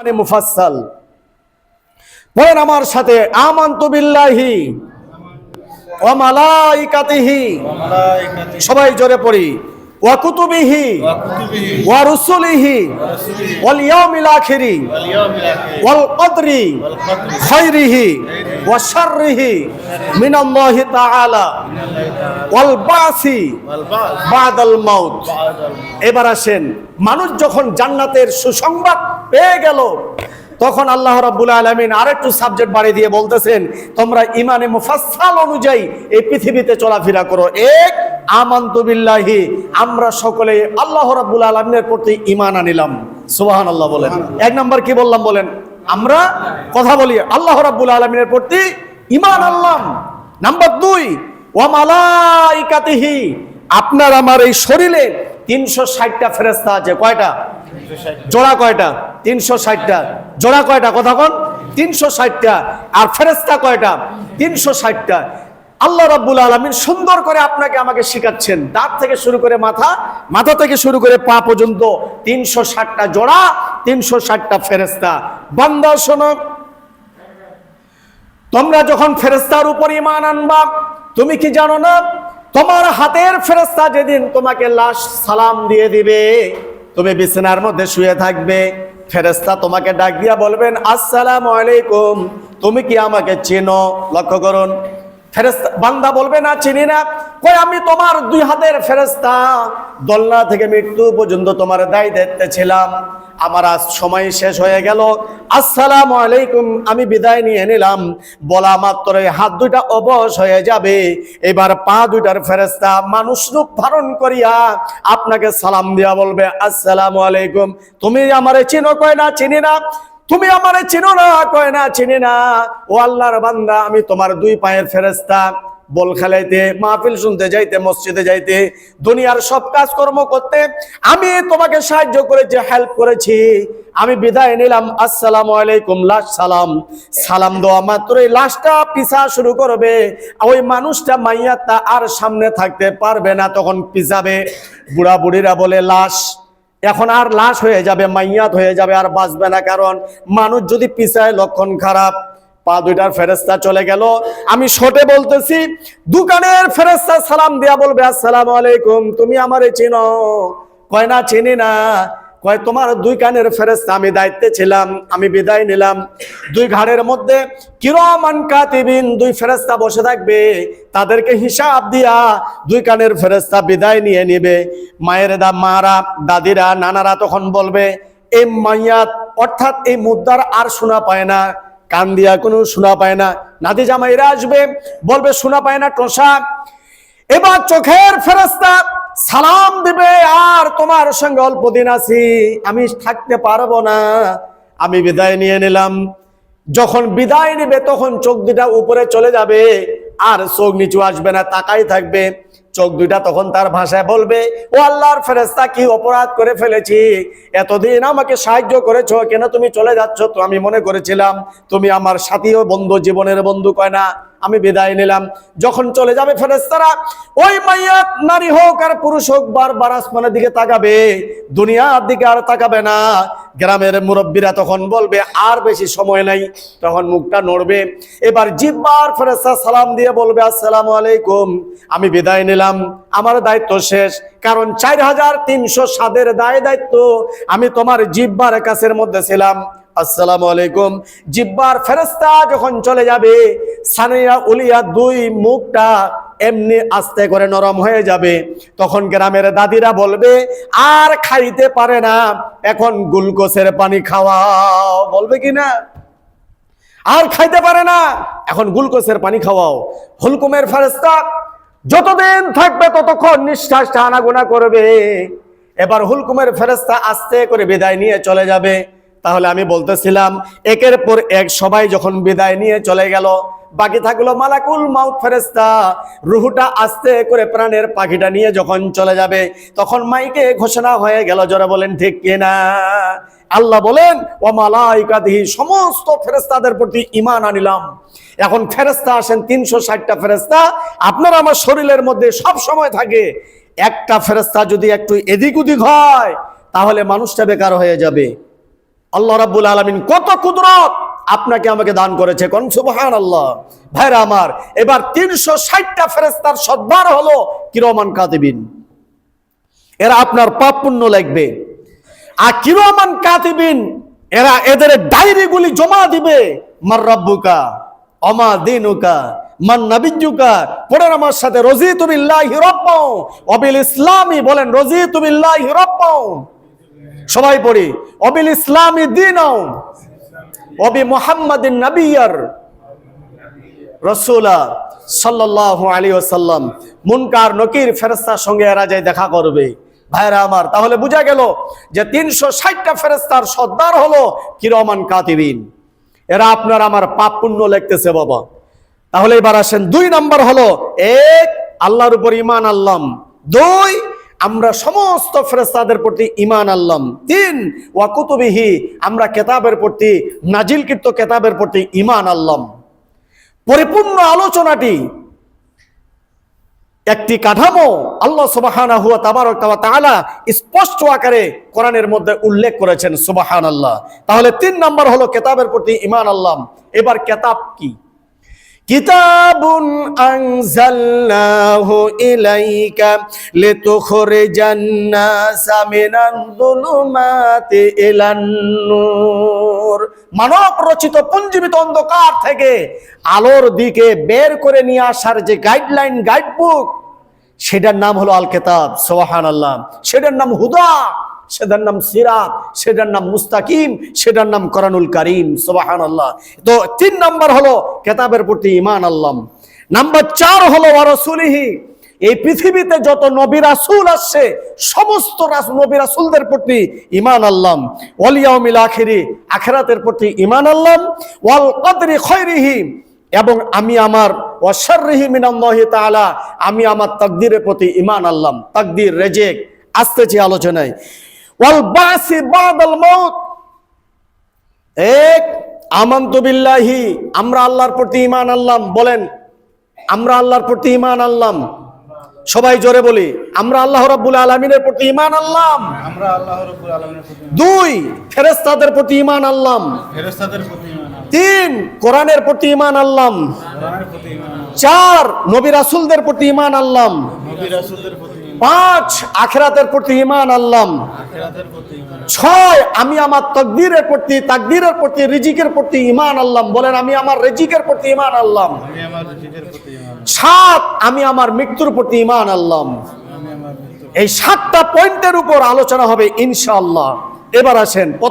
মানে মুফাসসাল পড়েন আমার সাথে, আমানতু বিল্লাহি ওয়া মালাইকাতিহি, সবাই জোরে পড়ি, ওয়া কুতুবিহি ওয়া রুসুলিহি ওয়াল ইয়াউমিল আখিরি ওয়াল কদরি খায়রিহি ওয়া শাররিহি মিনাল্লাহি তাআলা ওয়াল বাসি বাদাল মাউত। এবার আসেন, মানুষ যখন জান্নাতের সুসংবাদ পেয়ে গেল, তখন আল্লাহ রাব্বুল আলামিন আরেকটু সাবজেক্ট বাড়িয়ে দিয়ে বলতেছেন, তোমরা ইমানে মুফাসসাল অনুযায়ী এই পৃথিবীতে চলাফেরা করো। এক, আমানতু বিল্লাহি, আমরা সকলে আল্লাহ রাব্বুল আলামিনের প্রতি ঈমান আনিলাম। সুবহানাল্লাহ বলেন। এক নাম্বার কি বললাম বলেন? আমরা কথা বলি আল্লাহ রাব্বুল আলামিনের প্রতি ঈমান আনলাম। নাম্বার দুই, ওয়া মালাইকাতিহি, আপনার আমার এই শরীরে 360টা ফেরেশতা আছে। কয়টা? জোড়া কয়টা? 360টা। জোড়া কয়টা? কথা কোন? 360টা। আর ফেরেশতা কয়টা? 360টা। আল্লাহ রাব্বুল আলামিন সুন্দর করে আপনাকে আমাকে শিখাচ্ছেন, দাঁত থেকে শুরু করে মাথা থেকে শুরু করে পা পর্যন্ত 360টা জোড়া, 360টা ফেরেশতা। বান্দা শোনো, তোমরা যখন ফেরেশতার উপর ঈমান আনবা, তুমি কি জানো না, তোমার হাতের ফেরেশতা যেদিন তোমাকে লাশ সালাম দিয়ে দিবে, তুমি বিছানার মধ্যে শুয়ে থাকবে, ফেরেশতা তোমাকে ডাক দিয়া বলবেন, আসসালামু আলাইকুম, তুমি কি আমাকে চেনো? লক্ষ্য করুন, ফেরেশতা বান্দা বলবে না, চিনি না। কই, আমি তোমার দুই হাতের ফেরেশতা, দোলনা থেকে মৃত্যু পর্যন্ত তোমার দায়িত্বে ছিলাম, আমার আজ সময় শেষ হয়ে গেল, আসসালামু আলাইকুম, আমি বিদায় নিয়ে নিলাম। বলা মাত্রই হাত দুইটা অবশ হয়ে যাবে, এবার পা দুইটার ফেরেশতা মানুষ রূপ ধারণ করিয়া আপনাকে সালাম দিয়া বলবে, আসসালামু আলাইকুম, তুমি আমারে চিনো? কয় না, চিনি না। তুমি আমারে চিনো না? কয় না, চিনি না। ও আল্লাহর বান্দা, আমি তোমার দুই পায়ের ফেরেশতা, বল খেলাইতে, মাহফিল শুনতে যাইতে, মসজিদে যাইতে, দুনিয়ার সব কাজকর্ম করতে আমি তোমাকে সাহায্য করেছি, হেল্প করেছি, আমি বিদায় নিলাম, আসসালামু আলাইকুম। লাশ সালাম দেওয়া মাত্রই লাশটা পিছা শুরু করবে, ওই মানুষটা মাইয়াতটা আর সামনে থাকতে পারবে না, তখন পিছাবে। বুড়া বুড়িরা বলে লাশ এখন আর লাশ হয়ে যাবে, মাইয়াত হয়ে যাবে, আর বাঁচবে না, কারণ মানুষ যদি পিছায় লক্ষণ খারাপ। পা দুইটার ফেরেশতা চলে গেল। আমি শর্টে বলতেছি, দোকানের ফেরেশতা সালাম দিয়া বলবে, আসসালামু আলাইকুম, তুমি আমারে চিনো? কয় না, চিনি না। কয়, তোমার দুই কানের ফেরেশতা, আমি দায়িত্বে ছিলাম, আমি বিদায় নিলাম। দুই ঘাড়ের মধ্যে কিরামান কাতিবিন, দুই ফেরেশতা বসে থাকবে, তাদেরকে হিসাব দিয়া দুই কানের ফেরেশতা বিদায় নিয়ে নেবে। মায়ের মারা, দাদিরা, নানারা তখন বলবে, এই মাইয়াত অর্থাৎ এই মুদ্দার আর শোনা পায় না, কান দিয়া কোনো শোনা পায় না। নাতি জামাইরা আসবে, বলবে শোনা পায় না, টোসা। এবার চোখের ফেরেশতা সালাম দিবে, আর তোমার সঙ্গে অল্প দিন আছি, আমি থাকতে পারবো না, আমি বিদায় নিয়ে নিলাম। যখন বিদায় নিবে, তখন চোখ দুটা উপরে চলে যাবে, আর চোখ নিচু আসবে না, তাকাই থাকবে। চোখ দুইটা তখন তার ভাষায় বলবে, ও আল্লাহর ফেরেশতা, কি অপরাধ করে ফেলেছি? এতদিন আমাকে সাহায্য করেছো, কেন তুমি চলে যাচ্ছ? তো আমি মনে করেছিলাম তুমি আমার সাথী ও বন্ধু, জীবনের বন্ধু। কয় না, আমি বিদায় নিলাম। যখন চলে যাবে ফেরেশতারা, ওই মাইয়াত নারী হোক আর পুরুষ হোক বারবার আসমানের দিকে তাকাবে, দুনিয়ার দিকে আর তাকাবে না। গ্রামের মুরব্বীরা তখন বলবে, আর বেশি সময় নাই, তখন মুখটা নড়বে। এবার জিহ্বার ফেরেশতা সালাম দিয়ে বলবে, আসসালামু আলাইকুম, আমি বিদায় নিলাম, আমার দায়িত্ব শেষ, কারণ 4307 দায়িত্ব আমি তোমার জিহ্বার কাছের মধ্যে ছিলাম। আসসালামু আলাইকুম। জিহ্বার ফেরেশতা যখন চলে যাবে, সানিয়া উলিয়া দুই মুখটা এমনি আস্তে করে নরম হয়ে যাবে। তখন গ্রামের দাদিরা বলবে, আর খাইতে পারে না, এখন গ্লুকোজের পানি খাওয়াও। বলবে কি না? আর খাইতে পারে না, এখন গ্লুকোজের পানি খাওয়াও। হুলকুমের ফেরেশতা যতদিন থাকবে ততক্ষণ নিঃশ্বাসটা আনাগোনা করবে। এবার হুলকুমের ফেরেশতা আস্তে করে বিদায় নিয়ে চলে যাবে। তাহলে আমি বলতেছিলাম, একের পর এক সবাই যখন বিদায় নিয়ে চলে গেল, বাকি থাকলো মালাকুল মাউত ফেরেশতা। রুহুটা আস্তে করে প্রাণের পাখিটা নিয়ে যখন চলে যাবে, তখন মাইকে ঘোষণা হয়ে গেল, যারা বলেন ঠিক কিনা? আল্লাহ বলেন, ওয়া মালাইকাতিহি, সমস্ত ফেরেশতাদের প্রতি ঈমান আনিলাম। এখন ফেরেশতা আসেন 360টা ফেরেশতা আপনার আমার শরীরের মধ্যে সব সময় থাকে। একটা ফেরেশতা যদি একটু এদিক ওদিক হয়, তাহলে মানুষটা বেকার হয়ে যাবে। আল্লাহ রাব্বুল আলামিন কত কুদরত আপনাকে আমাকে দান করেছে, কোন সুবহানাল্লাহ। ভাইরা আমার, এবার 360টা ফেরেশতার সর্দার হলো কিরামান কাতিবিন। এরা আপনার পাপ পুণ্য লিখবে। আর কিরামান কাতিবিন এরা এদের ডায়েরিগুলি জমা দিবে। মার রাব্বুকা ওমা দীনুকা মান নাবিয়্যুকা, পড়েন আমার সাথে, রাযীতু বিল্লাহি রাব্বাও ওয়া বিল ইসলামি, বলেন রাযীতু বিল্লাহি রাব্বাও, সবাই পড়ি, ওয়া বিল ইসলামি দীনাও ওয়া বি মুহাম্মাদিন নাবিয়্যার রাসূলা সাল্লাল্লাহু আলাইহি ওয়াসাল্লাম। মুনকার নকির ফেরেশতার সঙ্গে এরা যায় দেখা করবে। ভাইরা আমার, তাহলে বোঝা গেল যে 360টা ফেরেশতার সর্দার হলো কিরামান কাতিবিন। এরা আপনার আমার পাপ পুণ্য লিখতেছে বাবা। তাহলে এবার আসেন 2 নাম্বার হলো, 1 আল্লাহর উপর ঈমান আনলাম, 2 আমরা সমস্ত ফেরেশতাদের প্রতি ঈমান আনলাম, 3 ওয়া কুতুবিহি আমরা কিতাবের প্রতি, নাজিলকৃত কিতাবের প্রতি ঈমান আনলাম। পরিপূর্ণ আলোচনাটি একটি কাঠামো আল্লাহ সুবহানাহু ওয়া তাআলা স্পষ্ট আকারে কোরআনের মধ্যে উল্লেখ করেছেন, সুবহানাল্লাহ। তাহলে 3 নাম্বার হলো কিতাবের প্রতি ঈমান আনলাম। এবার কিতাব কি? কিতাবুন আনজালনাহু ইলাইকা লিতুখরিজান নাসা মিনাল যুলুমাতি ইলান নূর, মানব রচিত পুঞ্জীবিত অন্ধকার থেকে আলোর দিকে বের করে নিয়ে আসার যে গাইডলাইন, গাইডবুক, সেটার নাম হলো আল কিতাব, সুবহানাল্লাহ। সেটার নাম হুদা, সেটার নাম সিরাত, সেটার নাম মুস্তাকিম, সেটার নাম কোরআনুল কারীম, সুবহানাল্লাহ। তো 3 নাম্বার হলো কিতাবের প্রতি ঈমান আনলাম। নাম্বার 4 হলো ওয়া রাসূলিহি, এই পৃথিবীতে যত নবী রাসূল আসছে সমস্ত নবী রাসূলদের প্রতি ঈমান আনলাম। ওয়াল ইয়াউমিল আখিরি, আখিরাতের প্রতি ঈমান আনলাম। ওয়াল কদরি খায়রিহি, এবং আমি আমার ওয়া শাররিহি মিনাল্লাহি তাআলা, আমি আমার তাকদীরের প্রতি ঈমান আনলাম। তাকদীর, রিজিক আসতেছে আলোচনায়। ওয়াল বাসি বাদাল মাউত, 1 আমানতু বিল্লাহি, আমরা আল্লাহর প্রতি ঈমান আনলাম, বলেন আমরা আল্লাহর প্রতি ঈমান আনলাম, সবাই জোরে বলি, আমরা আল্লাহ রাব্বুল আলামিনের প্রতি ঈমান আনলাম। আমরা আল্লাহ রাব্বুল আলামিনের প্রতি, 2 ফেরেশতাদের প্রতি ঈমান আনলাম, ফেরেশতাদের প্রতি ঈমান আনলাম, 3 কোরআনের প্রতি ঈমান আনলাম, কোরআনের প্রতি ঈমান আনলাম, 4 নবী রাসূলদের প্রতি ঈমান আনলাম, নবী রাসূলদের প্রতি ঈমান, 5 আখিরাতের প্রতি ঈমান আনলাম, আখিরাতের প্রতি ঈমান, 6 আমি আমার তাকদীরের প্রতি, রিজিকের প্রতি ঈমান আনলাম, বলেন আমি আমার রিজিকের প্রতি ঈমান আনলাম, আমি আমার রিজিকের প্রতি ঈমান, 7 আমি আমার মৃত্যুর প্রতি ঈমান আনলাম। আমি আমার মৃত্যুর এই 7টা পয়েন্টের উপর আলোচনা হবে ইনশাআল্লাহ। এবার আসেন